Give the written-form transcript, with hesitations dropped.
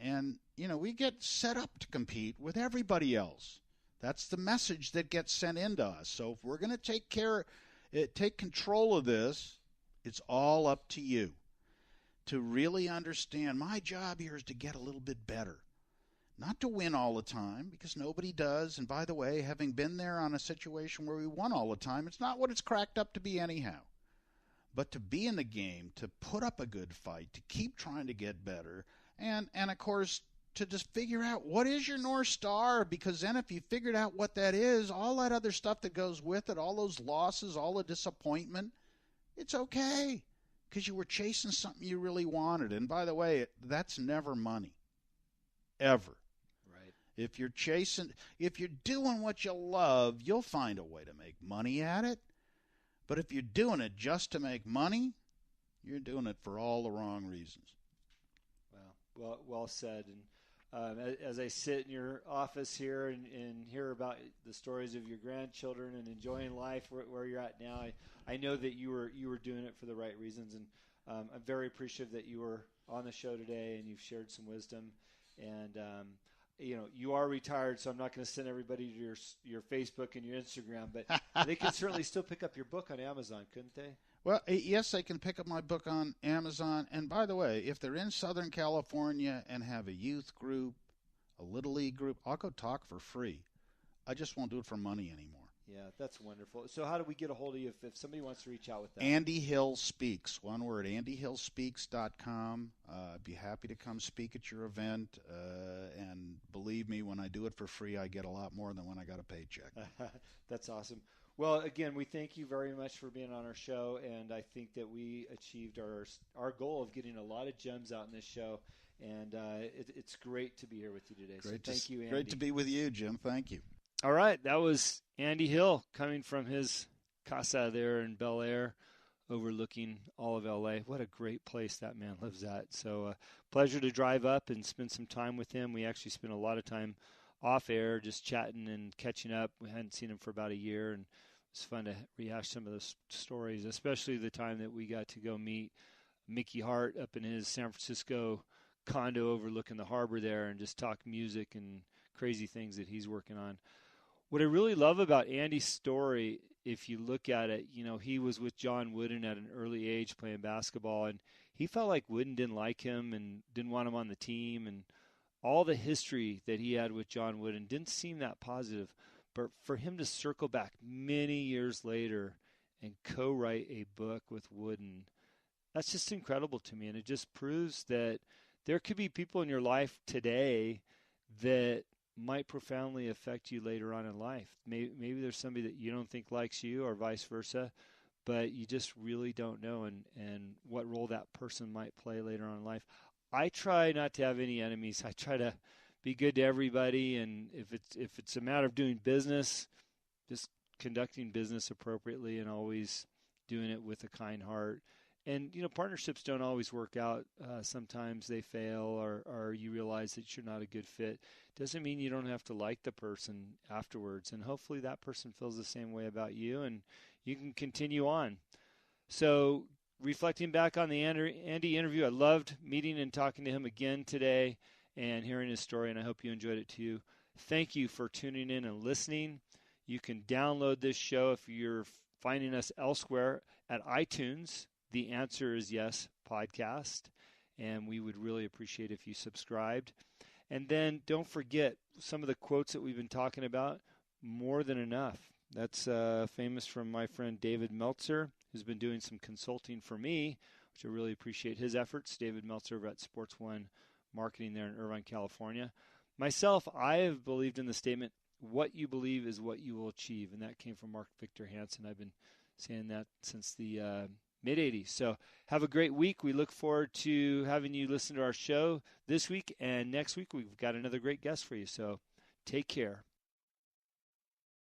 And, we get set up to compete with everybody else. That's the message that gets sent into us. So if we're going to take control of this, it's all up to you to really understand my job here is to get a little bit better. Not to win all the time, because nobody does. And by the way, having been there on a situation where we won all the time, it's not what it's cracked up to be anyhow. But to be in the game, to put up a good fight, to keep trying to get better, and of course, to just figure out what is your North Star, because then if you figured out what that is, all that other stuff that goes with it, all those losses, all the disappointment, it's okay, because you were chasing something you really wanted. And by the way, that's never money, ever. Right. If you're doing what you love, you'll find a way to make money at it. But if you're doing it just to make money, you're doing it for all the wrong reasons. Well said. And as I sit in your office here and hear about the stories of your grandchildren and enjoying life where you're at now, I know that you were doing it for the right reasons. And I'm very appreciative that you were on the show today and you've shared some wisdom. And you are retired, so I'm not going to send everybody to your Facebook and your Instagram, but they can certainly still pick up your book on Amazon, couldn't they? Well, yes, they can pick up my book on Amazon. And by the way, if they're in Southern California and have a youth group, a Little League group, I'll go talk for free. I just won't do it for money anymore. Yeah, that's wonderful. So how do we get a hold of you if somebody wants to reach out with that? Andy Hill Speaks, one word, andyhillspeaks.com. I'd be happy to come speak at your event. And believe me, when I do it for free, I get a lot more than when I got a paycheck. That's awesome. Well, again, we thank you very much for being on our show, and I think that we achieved our goal of getting a lot of gems out in this show, and it's great to be here with you today. Thank you, Andy. Great to be with you, Jim. Thank you. All right, that was Andy Hill coming from his casa there in Bel Air, overlooking all of L.A. What a great place that man lives at. So pleasure to drive up and spend some time with him. We actually spent a lot of time off air just chatting and catching up. We hadn't seen him for about a year, and it was fun to rehash some of those stories, especially the time that we got to go meet Mickey Hart up in his San Francisco condo overlooking the harbor there and just talk music and crazy things that he's working on. What I really love about Andy's story, if you look at it, he was with John Wooden at an early age playing basketball, and he felt like Wooden didn't like him and didn't want him on the team, and all the history that he had with John Wooden didn't seem that positive. But for him to circle back many years later and co-write a book with Wooden, that's just incredible to me. And it just proves that there could be people in your life today that might profoundly affect you later on in life. Maybe there's somebody that you don't think likes you or vice versa, but you just really don't know and what role that person might play later on in life. I try not to have any enemies. I try to be good to everybody, and if it's a matter of doing business, just conducting business appropriately and always doing it with a kind heart. And, partnerships don't always work out. Sometimes they fail or you realize that you're not a good fit. Doesn't mean you don't have to like the person afterwards. And hopefully that person feels the same way about you and you can continue on. So reflecting back on the Andy interview, I loved meeting and talking to him again today and hearing his story, and I hope you enjoyed it too. Thank you for tuning in and listening. You can download this show if you're finding us elsewhere at iTunes. The Answer is Yes podcast, and we would really appreciate if you subscribed. And then don't forget some of the quotes that we've been talking about, more than enough. That's famous from my friend David Meltzer, who's been doing some consulting for me, which I really appreciate his efforts. David Meltzer over at Sports One Marketing there in Irvine, California. Myself, I have believed in the statement, what you believe is what you will achieve, and that came from Mark Victor Hansen. I've been saying that since the mid-'80s. So have a great week. We look forward to having you listen to our show this week, and next week we've got another great guest for you. So take care.